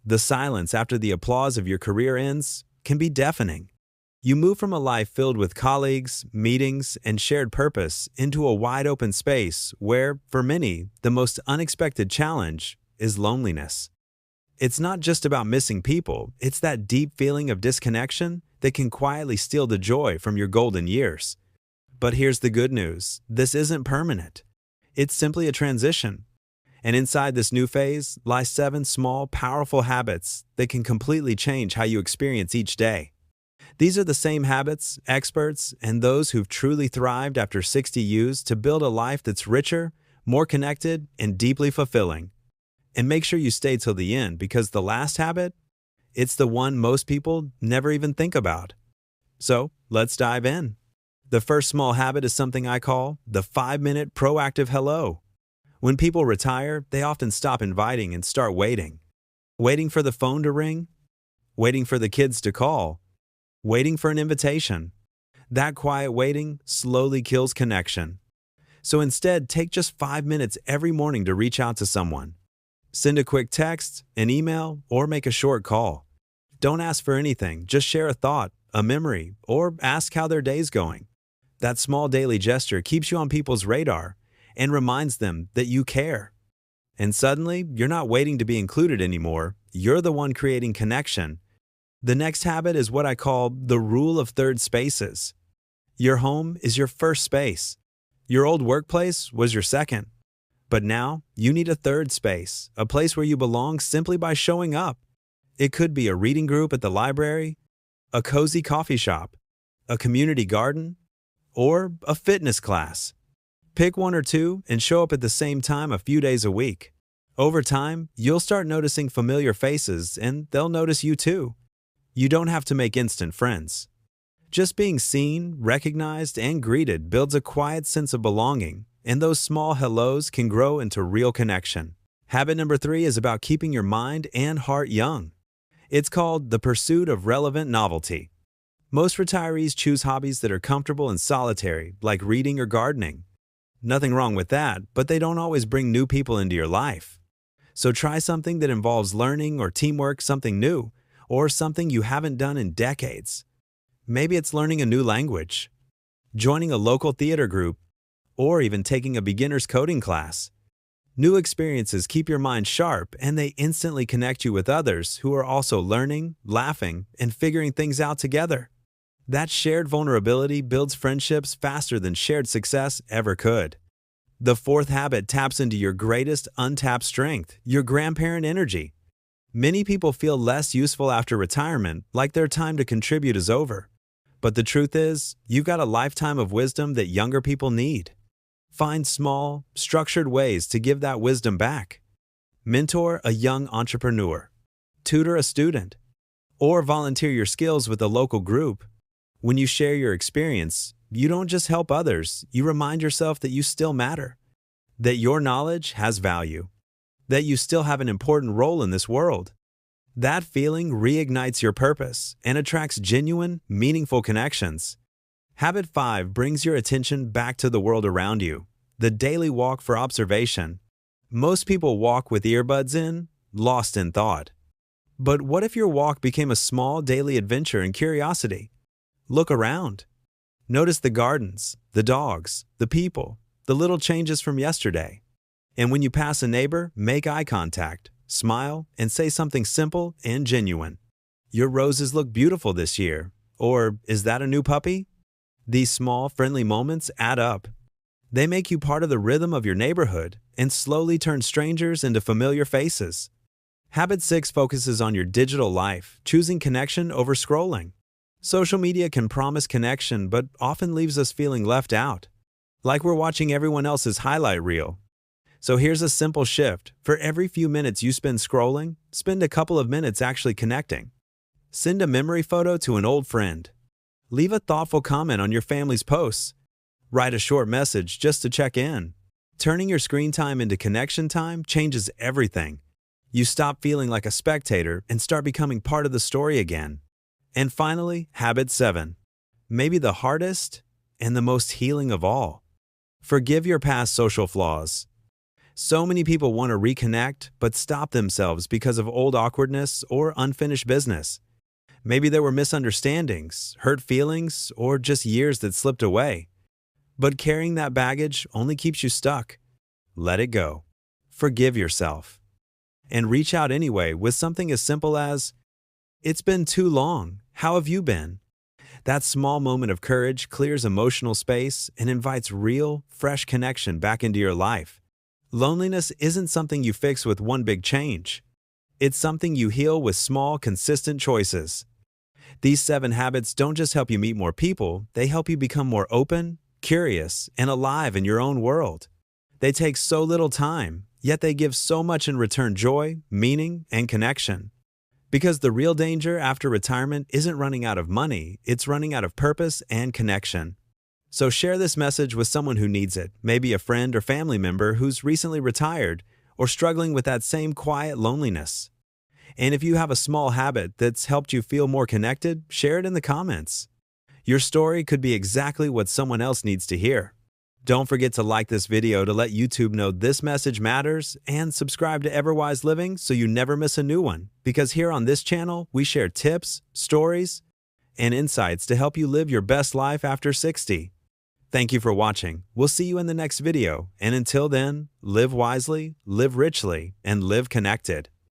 The silence after the applause of your career ends can be deafening. You move from a life filled with colleagues, meetings, and shared purpose into a wide-open space where, for many, the most unexpected challenge is loneliness. It's not just about missing people, it's that deep feeling of disconnection that can quietly steal the joy from your golden years. But here's the good news: this isn't permanent. It's simply a transition. And inside this new phase lie 7 small, powerful habits that can completely change how you experience each day. These are the same habits, experts, and those who've truly thrived after 60 use to build a life that's richer, more connected, and deeply fulfilling. And make sure you stay till the end, because the last habit, it's the one most people never even think about. So, let's dive in. The first small habit is something I call the 5-minute proactive hello. When people retire, they often stop inviting and start waiting. Waiting for the phone to ring, waiting for the kids to call, waiting for an invitation. That quiet waiting slowly kills connection. So instead, take just 5 minutes every morning to reach out to someone. Send a quick text, an email, or make a short call. Don't ask for anything, just share a thought, a memory, or ask how their day's going. That small daily gesture keeps you on people's radar and reminds them that you care. And suddenly, you're not waiting to be included anymore, you're the one creating connection. The next habit is what I call the rule of third spaces. Your home is your first space. Your old workplace was your second. But now, you need a third space, a place where you belong simply by showing up. It could be a reading group at the library, a cozy coffee shop, a community garden, or a fitness class. Pick one or two and show up at the same time a few days a week. Over time, you'll start noticing familiar faces, and they'll notice you too. You don't have to make instant friends. Just being seen, recognized, and greeted builds a quiet sense of belonging, and those small hellos can grow into real connection. Habit number 3 is about keeping your mind and heart young. It's called the pursuit of relevant novelty. Most retirees choose hobbies that are comfortable and solitary, like reading or gardening. Nothing wrong with that, but they don't always bring new people into your life. So try something that involves learning or teamwork, something new, or something you haven't done in decades. Maybe it's learning a new language, joining a local theater group, or even taking a beginner's coding class. New experiences keep your mind sharp, and they instantly connect you with others who are also learning, laughing, and figuring things out together. That shared vulnerability builds friendships faster than shared success ever could. The fourth habit taps into your greatest untapped strength, your grandparent energy. Many people feel less useful after retirement, like their time to contribute is over. But the truth is, you've got a lifetime of wisdom that younger people need. Find small, structured ways to give that wisdom back. Mentor a young entrepreneur, tutor a student, or volunteer your skills with a local group. When you share your experience, you don't just help others, you remind yourself that you still matter, that your knowledge has value, that you still have an important role in this world. That feeling reignites your purpose and attracts genuine, meaningful connections. Habit 5 brings your attention back to the world around you, the daily walk for observation. Most people walk with earbuds in, lost in thought. But what if your walk became a small daily adventure and curiosity? Look around. Notice the gardens, the dogs, the people, the little changes from yesterday. And when you pass a neighbor, make eye contact, smile, and say something simple and genuine. Your roses look beautiful this year. Or, is that a new puppy? These small, friendly moments add up. They make you part of the rhythm of your neighborhood and slowly turn strangers into familiar faces. Habit 6 focuses on your digital life, choosing connection over scrolling. Social media can promise connection but often leaves us feeling left out, like we're watching everyone else's highlight reel. So here's a simple shift. For every few minutes you spend scrolling, spend a couple of minutes actually connecting. Send a memory photo to an old friend. Leave a thoughtful comment on your family's posts. Write a short message just to check in. Turning your screen time into connection time changes everything. You stop feeling like a spectator and start becoming part of the story again. And finally, habit 7. Maybe the hardest and the most healing of all. Forgive your past social flaws. So many people want to reconnect, but stop themselves because of old awkwardness or unfinished business. Maybe there were misunderstandings, hurt feelings, or just years that slipped away. But carrying that baggage only keeps you stuck. Let it go. Forgive yourself. And reach out anyway with something as simple as, "It's been too long. How have you been?" That small moment of courage clears emotional space and invites real, fresh connection back into your life. Loneliness isn't something you fix with one big change. It's something you heal with small, consistent choices. These 7 habits don't just help you meet more people, they help you become more open, curious, and alive in your own world. They take so little time, yet they give so much in return: joy, meaning, and connection. Because the real danger after retirement isn't running out of money, it's running out of purpose and connection. So share this message with someone who needs it, maybe a friend or family member who's recently retired or struggling with that same quiet loneliness. And if you have a small habit that's helped you feel more connected, share it in the comments. Your story could be exactly what someone else needs to hear. Don't forget to like this video to let YouTube know this message matters, and subscribe to Everwise Living so you never miss a new one. Because here on this channel, we share tips, stories, and insights to help you live your best life after 60. Thank you for watching. We'll see you in the next video. And until then, live wisely, live richly, and live connected.